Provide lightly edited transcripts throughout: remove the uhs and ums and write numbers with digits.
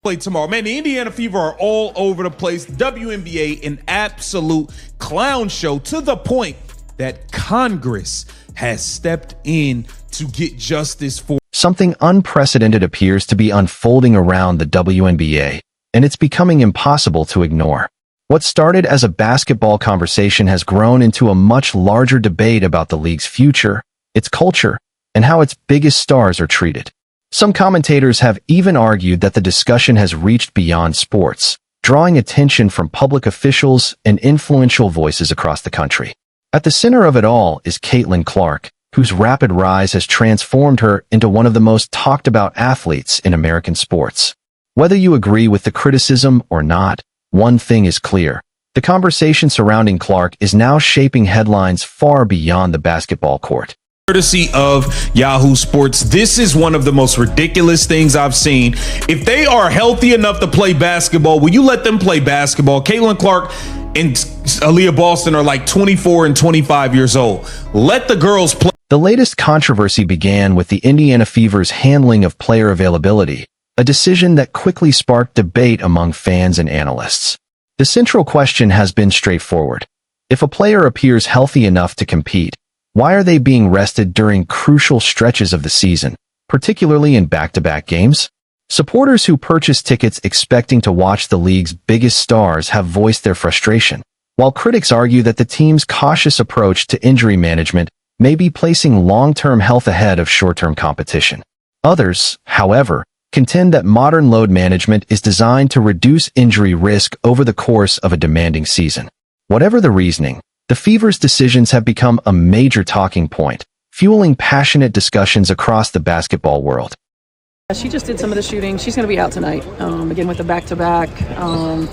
play tomorrow. Man, the Indiana Fever are all over the place. WNBA, an absolute clown show to the point that Congress has stepped in to get justice for. Something unprecedented appears to be unfolding around the WNBA, and it's becoming impossible to ignore. What started as a basketball conversation has grown into a much larger debate about the league's future, its culture, and how its biggest stars are treated. Some commentators have even argued that the discussion has reached beyond sports, drawing attention from public officials and influential voices across the country. At the center of it all is Caitlin Clark, whose rapid rise has transformed her into one of the most talked about athletes in American sports. Whether you agree with the criticism or not, one thing is clear. The conversation surrounding Clark is now shaping headlines far beyond the basketball court. Courtesy of Yahoo Sports, this is one of the most ridiculous things I've seen. If they are healthy enough to play basketball, will you let them play basketball? Caitlin Clark and Aliyah Boston are like 24 and 25 years old. Let the girls play. The latest controversy began with the Indiana Fever's handling of player availability, a decision that quickly sparked debate among fans and analysts. The central question has been straightforward. If a player appears healthy enough to compete, why are they being rested during crucial stretches of the season, particularly in back-to-back games? Supporters who purchase tickets expecting to watch the league's biggest stars have voiced their frustration, while critics argue that the team's cautious approach to injury management may be placing long-term health ahead of short-term competition. Others, however, contend that modern load management is designed to reduce injury risk over the course of a demanding season. Whatever the reasoning, the Fever's decisions have become a major talking point, fueling passionate discussions across the basketball world. She just did some of the shooting. She's going to be out tonight, again with the back-to-back, and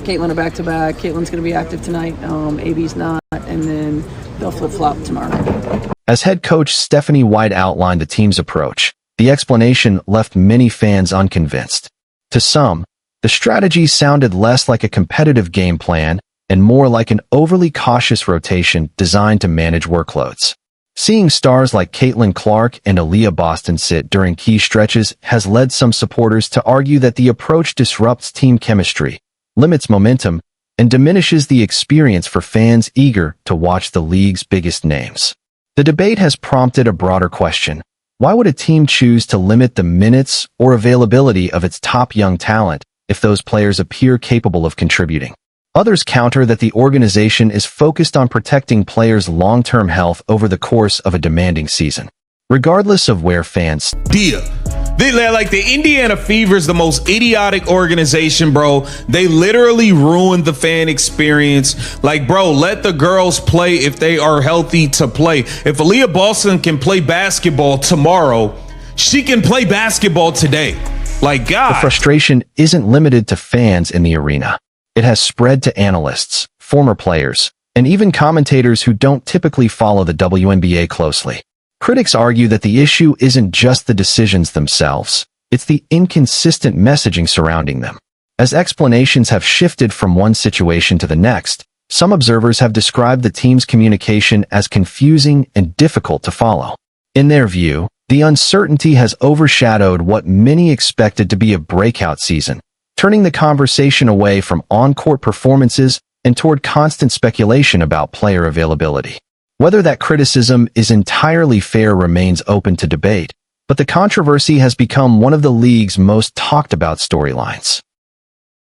Caitlin a back-to-back. Caitlin's going to be active tonight, AB's not, and then they'll flip-flop tomorrow. As head coach Stephanie White outlined the team's approach, the explanation left many fans unconvinced. To some, the strategy sounded less like a competitive game plan and more like an overly cautious rotation designed to manage workloads. Seeing stars like Caitlin Clark and Aliyah Boston sit during key stretches has led some supporters to argue that the approach disrupts team chemistry, limits momentum, and diminishes the experience for fans eager to watch the league's biggest names. The debate has prompted a broader question. Why would a team choose to limit the minutes or availability of its top young talent if those players appear capable of contributing? Others counter that the organization is focused on protecting players' long-term health over the course of a demanding season. Regardless of where fans They're like the Indiana Fever is the most idiotic organization, bro. They literally ruined the fan experience. Like, bro, let the girls play if they are healthy to play. If Aliyah Boston can play basketball tomorrow, she can play basketball today. Like, God. The frustration isn't limited to fans in the arena. It has spread to analysts, former players, and even commentators who don't typically follow the WNBA closely. Critics argue that the issue isn't just the decisions themselves, it's the inconsistent messaging surrounding them. As explanations have shifted from one situation to the next, some observers have described the team's communication as confusing and difficult to follow. In their view, the uncertainty has overshadowed what many expected to be a breakout season, turning the conversation away from on-court performances and toward constant speculation about player availability. Whether that criticism is entirely fair remains open to debate, but the controversy has become one of the league's most talked about storylines.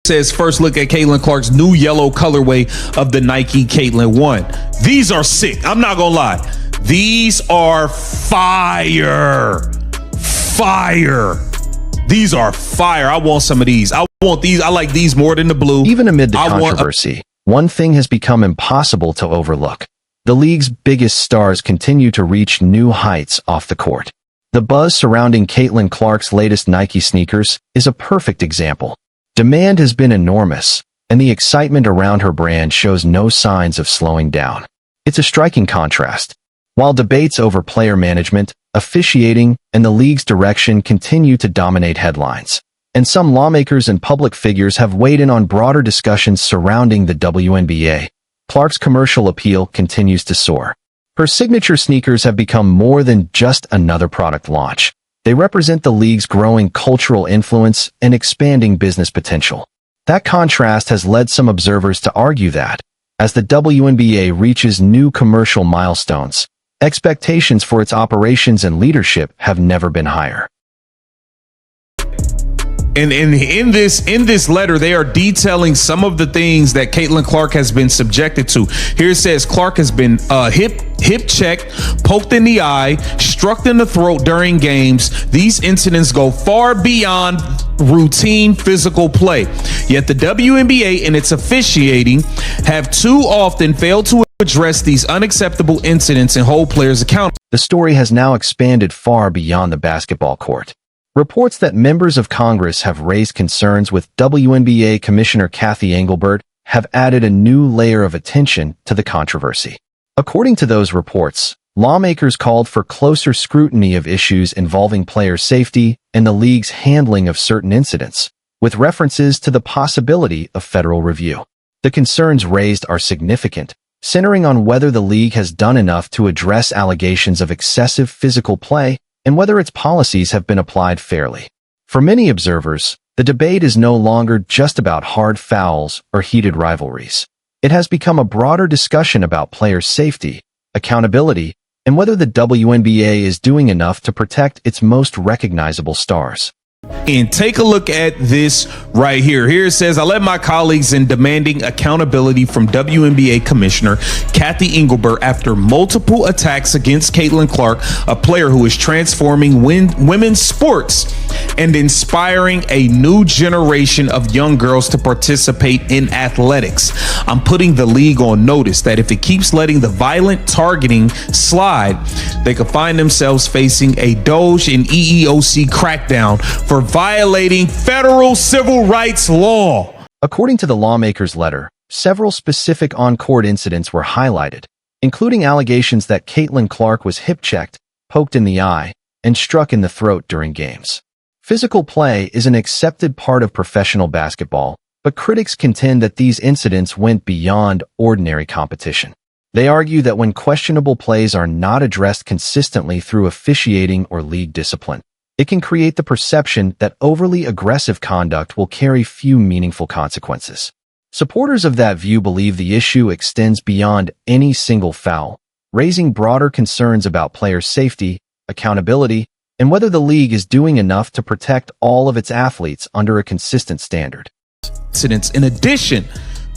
Says first look at Caitlin Clark's new yellow colorway of the Nike Caitlin 1. These are sick. I'm not gonna lie. These are fire. These are fire. I want some of these. I want these. I like these more than the blue. Even amid the controversy, one thing has become impossible to overlook. The league's biggest stars continue to reach new heights off the court. The buzz surrounding Caitlin Clark's latest Nike sneakers is a perfect example. Demand has been enormous, and the excitement around her brand shows no signs of slowing down. It's a striking contrast. While debates over player management, officiating, and the league's direction continue to dominate headlines, and some lawmakers and public figures have weighed in on broader discussions surrounding the WNBA, Clark's commercial appeal continues to soar. Her signature sneakers have become more than just another product launch. They represent the league's growing cultural influence and expanding business potential. That contrast has led some observers to argue that, as the WNBA reaches new commercial milestones, expectations for its operations and leadership have never been higher. And in this letter, they are detailing some of the things that Caitlin Clark has been subjected to. Here it says Clark has been hip checked, poked in the eye, struck in the throat during games. These incidents go far beyond routine physical play. Yet the WNBA and its officiating have too often failed to address these unacceptable incidents and hold players accountable. The story has now expanded far beyond the basketball court. Reports that members of Congress have raised concerns with WNBA Commissioner Cathy Engelbert have added a new layer of attention to the controversy. According to those reports, lawmakers called for closer scrutiny of issues involving player safety and the league's handling of certain incidents, with references to the possibility of federal review. The concerns raised are significant, centering on whether the league has done enough to address allegations of excessive physical play and whether its policies have been applied fairly. For many observers, the debate is no longer just about hard fouls or heated rivalries. It has become a broader discussion about player safety, accountability, and whether the WNBA is doing enough to protect its most recognizable stars. And take a look at this right here. Here it says, I led my colleagues in demanding accountability from WNBA Commissioner Cathy Engelbert after multiple attacks against Caitlin Clark, a player who is transforming women's sports and inspiring a new generation of young girls to participate in athletics. I'm putting the league on notice that if it keeps letting the violent targeting slide, they could find themselves facing a DOJ and EEOC crackdown for violating federal civil rights law. According to the lawmaker's letter, several specific on-court incidents were highlighted, including allegations that Caitlin Clark was hip-checked, poked in the eye, and struck in the throat during games. Physical play is an accepted part of professional basketball, but critics contend that these incidents went beyond ordinary competition. They argue that when questionable plays are not addressed consistently through officiating or league discipline, it can create the perception that overly aggressive conduct will carry few meaningful consequences. Supporters of that view believe the issue extends beyond any single foul, raising broader concerns about player safety, accountability, and whether the league is doing enough to protect all of its athletes under a consistent standard. Incidents. In addition,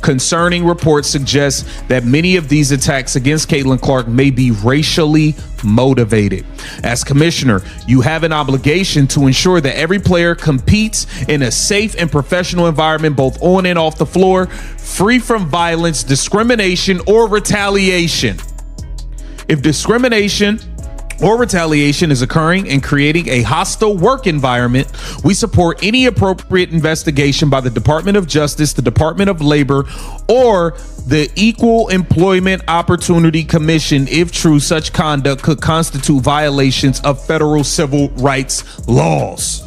concerning reports suggest that many of these attacks against Caitlin Clark may be racially motivated. As commissioner, you have an obligation to ensure that every player competes in a safe and professional environment, both on and off the floor, free from violence, discrimination, or retaliation. If discrimination or retaliation is occurring and creating a hostile work environment, we support any appropriate investigation by the Department of Justice, the Department of Labor, or the Equal Employment Opportunity Commission if true such conduct could constitute violations of federal civil rights laws.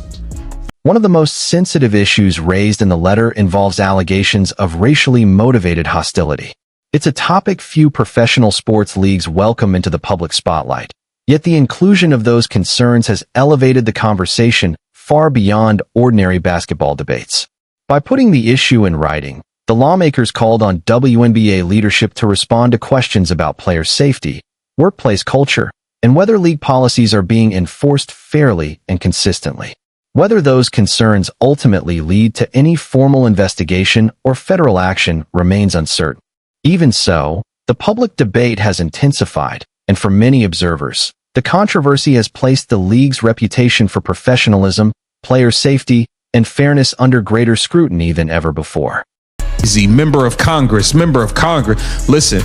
One of the most sensitive issues raised in the letter involves allegations of racially motivated hostility. It's a topic few professional sports leagues welcome into the public spotlight. Yet the inclusion of those concerns has elevated the conversation far beyond ordinary basketball debates. By putting the issue in writing, the lawmakers called on WNBA leadership to respond to questions about player safety, workplace culture, and whether league policies are being enforced fairly and consistently. Whether those concerns ultimately lead to any formal investigation or federal action remains uncertain. Even so, the public debate has intensified, and for many observers, the controversy has placed the league's reputation for professionalism, player safety, and fairness under greater scrutiny than ever before. Member of Congress. Listen,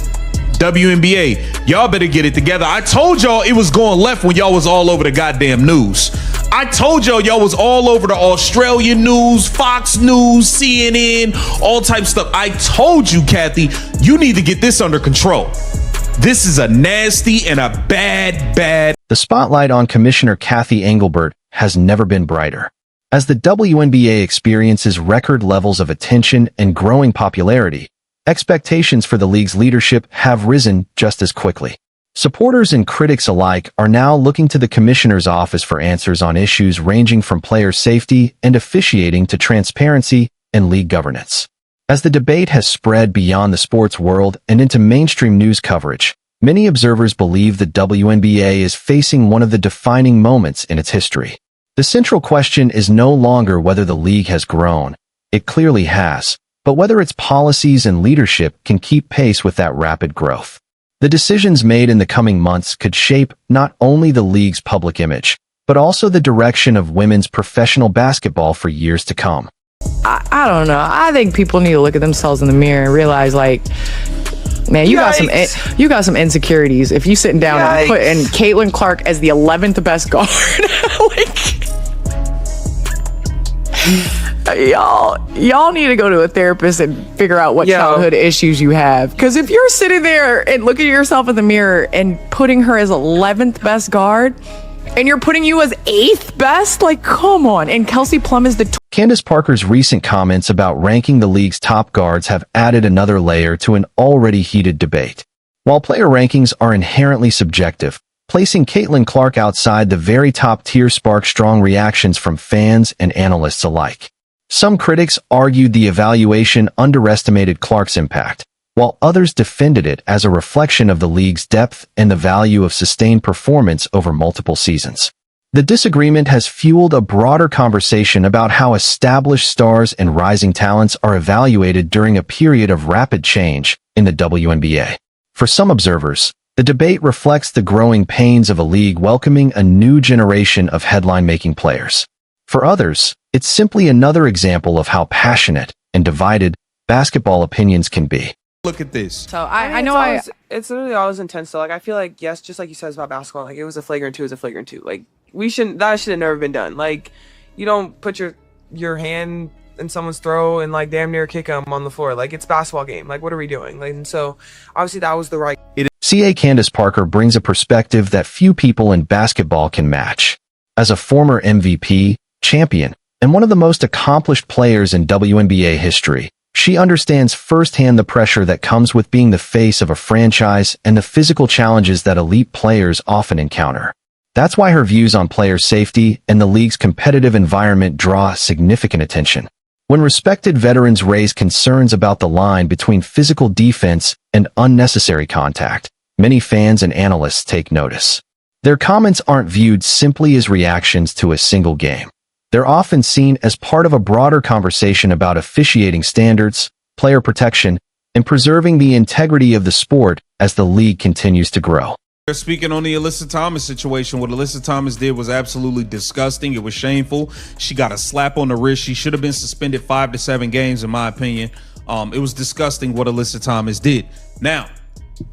WNBA, y'all better get it together. I told y'all it was going left when y'all was all over the goddamn news. I told y'all was all over the Australian news, Fox News, CNN, all types of stuff. I told you, Cathy, you need to get this under control. This is a nasty and a bad. The spotlight on Commissioner Cathy Engelbert has never been brighter. As the WNBA experiences record levels of attention and growing popularity, expectations for the league's leadership have risen just as quickly. Supporters and critics alike are now looking to the commissioner's office for answers on issues ranging from player safety and officiating to transparency and league governance. As the debate has spread beyond the sports world and into mainstream news coverage, many observers believe the WNBA is facing one of the defining moments in its history. The central question is no longer whether the league has grown. It clearly has, but whether its policies and leadership can keep pace with that rapid growth. The decisions made in the coming months could shape not only the league's public image, but also the direction of women's professional basketball for years to come. I don't know. I think people need to look at themselves in the mirror and realize, like, man, you got some insecurities. If you sitting down and putting Caitlin Clark as the 11th best guard, like, y'all need to go to a therapist and figure out what childhood issues you have. Because if you're sitting there and looking at yourself in the mirror and putting her as 11th best guard, and you're putting you as 8th best, like, come on. And Kelsey Plum is the Candace Parker's recent comments about ranking the league's top guards have added another layer to an already heated debate. While player rankings are inherently subjective, placing Caitlin Clark outside the very top tier sparked strong reactions from fans and analysts alike. Some critics argued the evaluation underestimated Clark's impact, while others defended it as a reflection of the league's depth and the value of sustained performance over multiple seasons. The disagreement has fueled a broader conversation about how established stars and rising talents are evaluated during a period of rapid change in the WNBA. For some observers, the debate reflects the growing pains of a league welcoming a new generation of headline-making players. For others, it's simply another example of how passionate and divided basketball opinions can be. Look at this. So it's literally always intense. So, like, I feel like, yes, just like you said about basketball, like, it was a flagrant 2, Like, that should have never been done. Like, you don't put your hand in someone's throat and, like, damn near kick them on the floor. Like, it's a basketball game. Like, what are we doing? Like, and so obviously that was the right. CA Candace Parker brings a perspective that few people in basketball can match. As a former MVP, champion, and one of the most accomplished players in WNBA history, she understands firsthand the pressure that comes with being the face of a franchise and the physical challenges that elite players often encounter. That's why her views on player safety and the league's competitive environment draw significant attention. When respected veterans raise concerns about the line between physical defense and unnecessary contact, many fans and analysts take notice. Their comments aren't viewed simply as reactions to a single game. They're often seen as part of a broader conversation about officiating standards, player protection, and preserving the integrity of the sport as the league continues to grow. They're speaking on the Alyssa Thomas situation. What Alyssa Thomas did was absolutely disgusting. It was shameful. She got a slap on the wrist. She should have been suspended 5 to 7 games, in my opinion. It was disgusting what Alyssa Thomas did. Now,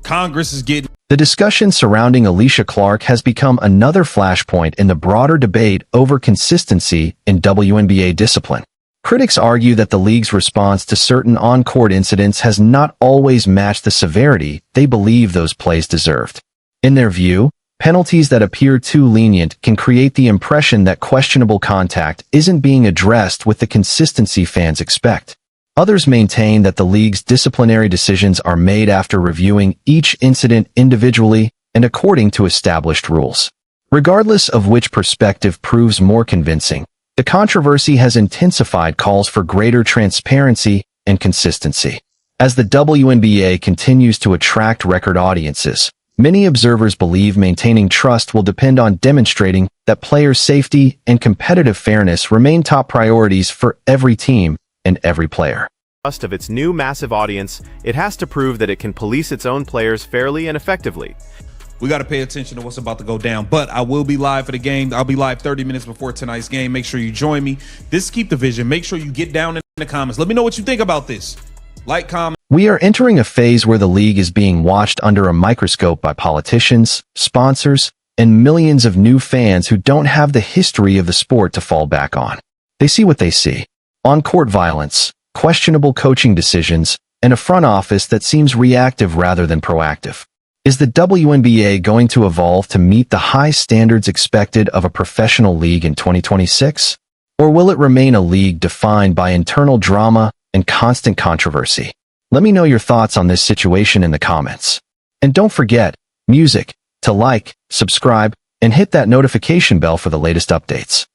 Congress is getting... The discussion surrounding Aliyah Clark has become another flashpoint in the broader debate over consistency in WNBA discipline. Critics argue that the league's response to certain on-court incidents has not always matched the severity they believe those plays deserved. In their view, penalties that appear too lenient can create the impression that questionable contact isn't being addressed with the consistency fans expect. Others maintain that the league's disciplinary decisions are made after reviewing each incident individually and according to established rules. Regardless of which perspective proves more convincing, the controversy has intensified calls for greater transparency and consistency. As the WNBA continues to attract record audiences, many observers believe maintaining trust will depend on demonstrating that player safety and competitive fairness remain top priorities for every team and every player. Of its new massive audience, it has to prove that it can police its own players fairly and effectively. We got to pay attention to what's about to go down, but I will be live for the game. I'll be live 30 minutes before tonight's game. Make sure you join me. This is Keep the Vision. Make sure you get down in the comments. Let me know what you think about this. Like, comment. We are entering a phase where the league is being watched under a microscope by politicians, sponsors, and millions of new fans who don't have the history of the sport to fall back on. They see what they see. On-court violence, questionable coaching decisions, and a front office that seems reactive rather than proactive. Is the WNBA going to evolve to meet the high standards expected of a professional league in 2026? Or will it remain a league defined by internal drama and constant controversy? Let me know your thoughts on this situation in the comments. And don't forget, music to like, subscribe, and hit that notification bell for the latest updates.